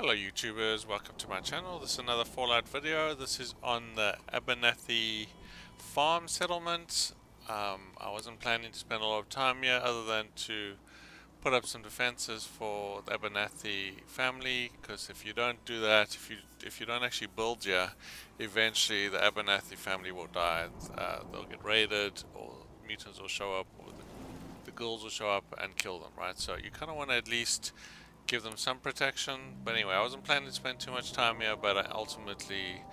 Hello YouTubers, welcome to my channel. This is another Fallout video. This is on the Abernathy Farm Settlement. I wasn't planning to spend a lot of time here other than to put up some defenses for the Abernathy family, because if you don't do that, if you don't actually build here, eventually the Abernathy family will die. They'll get raided, or mutants will show up, or the ghouls will show up and kill them, right? So you kind of want to at least give them some protection. But anyway, I wasn't planning to spend too much time here, but I ultimately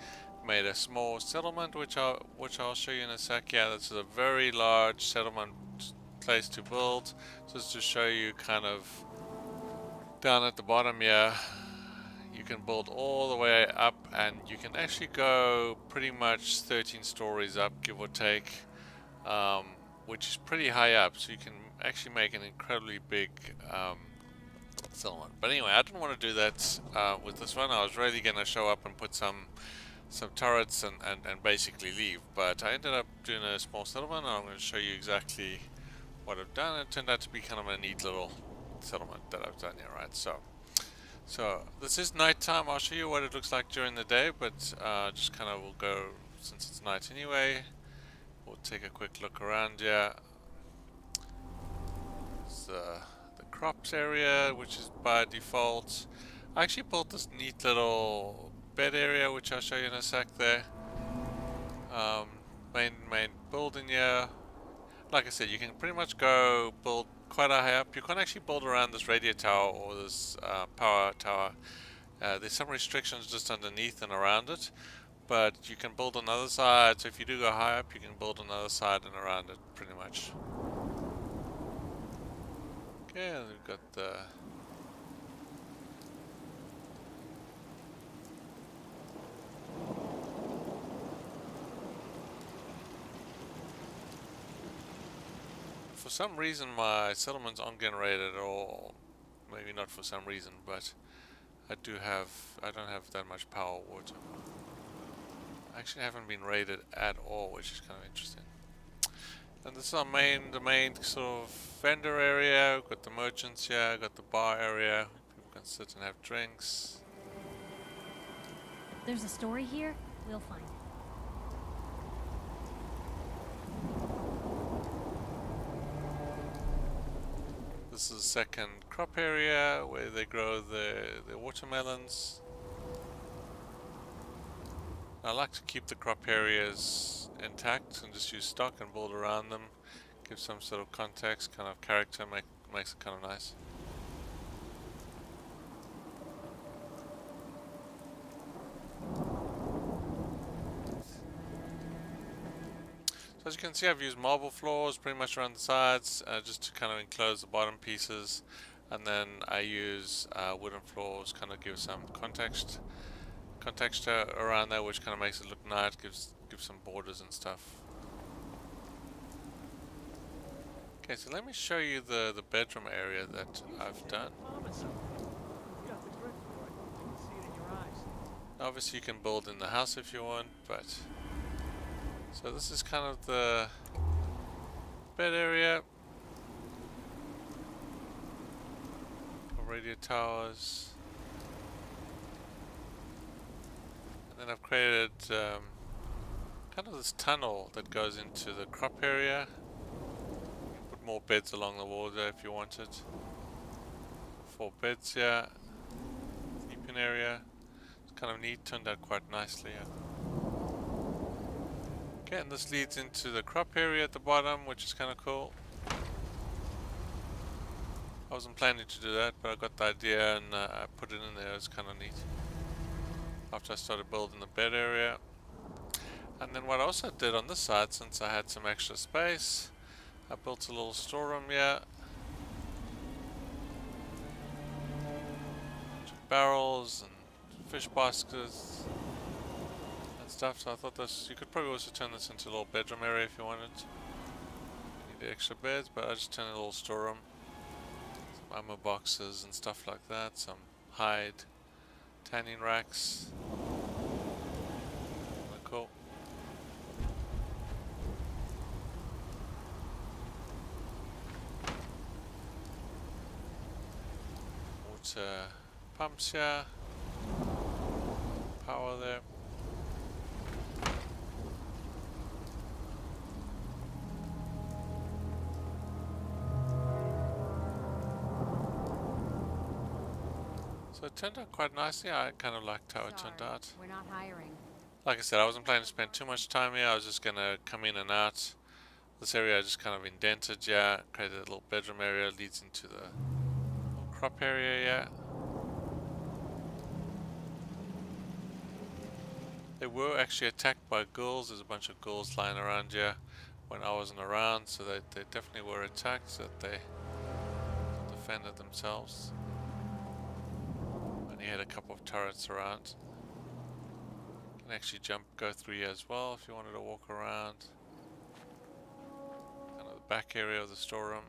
made a small settlement, which I'll show you in a sec. Yeah, this is a very large settlement place to build. Just to show you kind of down at the bottom here, you can build all the way up, and you can actually go pretty much 13 stories up, give or take, which is pretty high up. So you can actually make an incredibly big settlement. But anyway, I didn't want to do that with this one. I was really going to show up and put some turrets and basically leave. But I ended up doing a small settlement, and I'm going to show you exactly what I've done. It turned out to be kind of a neat little settlement that I've done here, right? So this is nighttime. I'll show you what it looks like during the day, but just kind of we'll go, since it's night anyway, we'll take a quick look around here. The crops area, which is by default. I actually built this neat little bed area, which I'll show you in a sec there. Main building here. Like I said, you can pretty much go build quite high up. You can't actually build around this radio tower or this power tower. There's some restrictions just underneath and around it, but you can build on the other side. So if you do go high up, you can build on the other side and around it pretty much. Okay, and we've got the for some reason my settlements aren't getting raided at all. Maybe not for some reason, but I don't have that much power water. I actually haven't been raided at all, which is kind of interesting. And this is our the main sort of vendor area. We've got the merchants here, got the bar area. People can sit and have drinks. If there's a story here, we'll find it. This is the second crop area where they grow the watermelons. I like to keep the crop areas intact and just use stock and build around them. Give some sort of context, kind of character, makes it kind of nice. So as you can see, I've used marble floors pretty much around the sides, just to kind of enclose the bottom pieces, and then I use wooden floors, kind of give some context around there, which kind of makes it look nice, gives some borders and stuff. Okay, so let me show you the bedroom area that I've done. Obviously you can build in the house if you want, but so this is kind of the bed area. Radio towers. Then I've created kind of this tunnel that goes into the crop area. Put more beds along the wall there if you wanted. 4 beds here. Sleeping area. It's kind of neat, turned out quite nicely. Okay, and this leads into the crop area at the bottom, which is kind of cool. I wasn't planning to do that, but I got the idea and I put it in there. It's kind of neat. After I started building the bed area. And then what I also did on this side, since I had some extra space, I built a little storeroom here. Barrels and fish baskets and stuff. So I thought you could probably also turn this into a little bedroom area if you wanted. You need extra beds, but I just turned it a little storeroom. Some ammo boxes and stuff like that. Some hide. Tanning racks. Cool. Water pumps here. power there. So it turned out quite nicely. I kind of liked how it turned out. We're not hiring. Like I said, I wasn't planning to spend too much time here. I was just gonna come in and out. This area I just kind of indented, yeah. Created a little bedroom area, leads into the little crop area, yeah. They were actually attacked by ghouls. There's a bunch of ghouls lying around here when I wasn't around, so they definitely were attacked, so that they defended themselves. And he had a couple of turrets around. You can actually go through here as well if you wanted to walk around. Kind of the back area of the storeroom.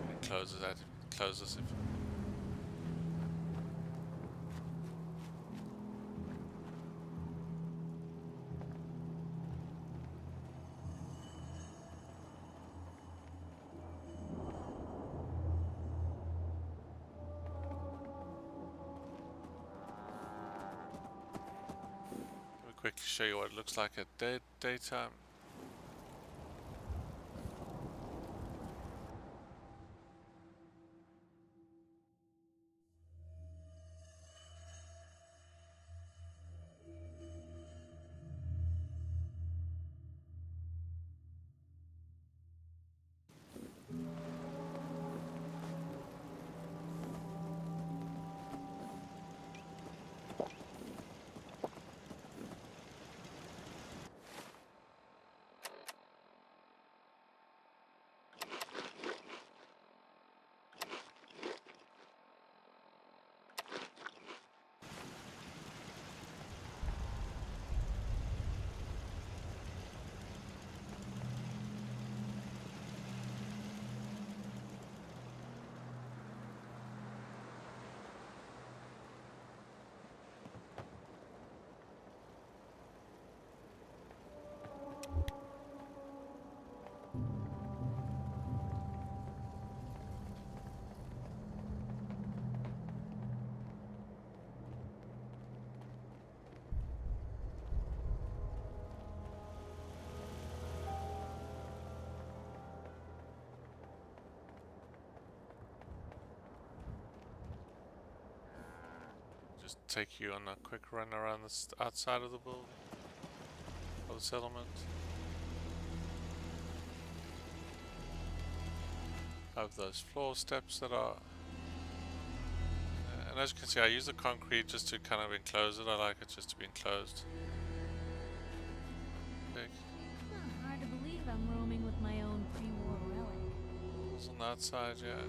It closes that. Closes if. Quickly show you what it looks like at daytime. Just take you on a quick run around the outside of the building, of the settlement. Have those floor steps that are, and as you can see, I use the concrete just to kind of enclose it. I like it just to be enclosed. Big. Hard to believe I'm roaming with my own pre-war relic. It's on the outside, yeah.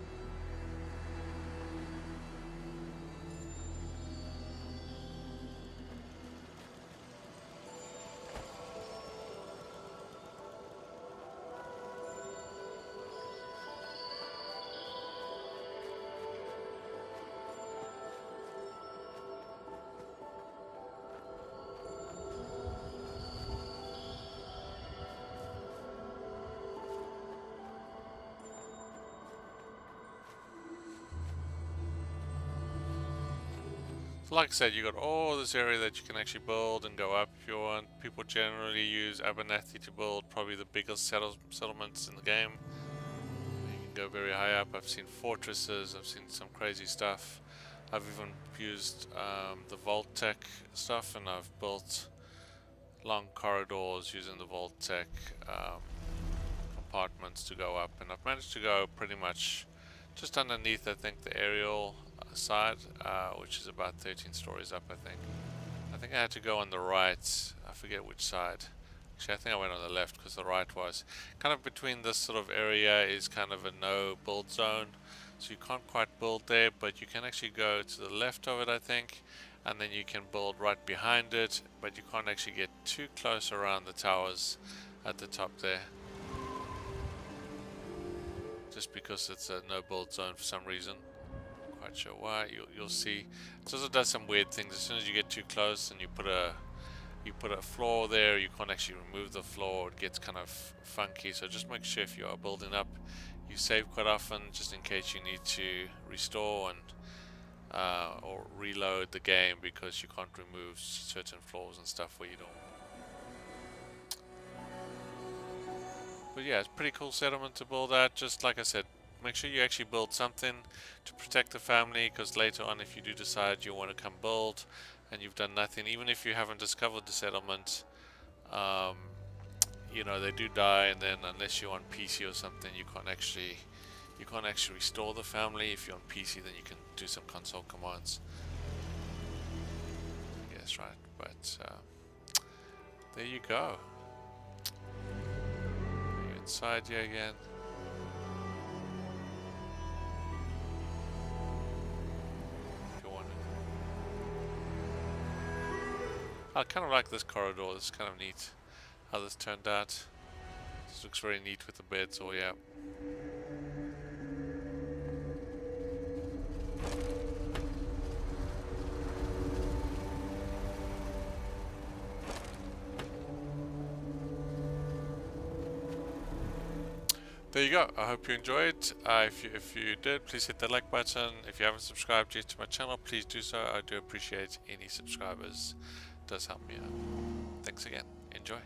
So like I said, you got all this area that you can actually build and go up if you want. People generally use Abernathy to build probably the biggest settlements in the game. You can go very high up. I've seen fortresses, I've seen some crazy stuff. I've even used the Vault Tech stuff, and I've built long corridors using the Vault Tech compartments to go up, and I've managed to go pretty much just underneath, I think, the aerial side, which is about 13 stories up, I think. I think I had to go on the right, I forget which side. Actually, I think I went on the left because the right was kind of between this sort of area is kind of a no build zone, so you can't quite build there, but you can actually go to the left of it, I think, and then you can build right behind it, but you can't actually get too close around the towers at the top there, just because it's a no build zone for some reason. Quite sure why. You'll see it also does some weird things. As soon as you get too close and you put a floor there, you can't actually remove the floor. It gets kind of funky, so just make sure if you are building up, you save quite often, just in case you need to restore and or reload the game because you can't remove certain floors and stuff where you don't. But yeah, it's pretty cool settlement to build at. Just like I said, make sure you actually build something to protect the family, because later on if you do decide you want to come build and you've done nothing, even if you haven't discovered the settlement, you know, they do die, and then unless you're on PC or something, you can't actually restore the family. If you're on PC, then you can do some console commands. Yes, right. But there you go. You're inside here again. If you want it. I kind of like this corridor. It's kind of neat how this turned out. This looks very neat with the beds. Oh yeah. There you go. I hope you enjoyed. If you did, please hit the like button. If you haven't subscribed yet to my channel, please do so. I do appreciate any subscribers. It does help me out. Thanks again. Enjoy.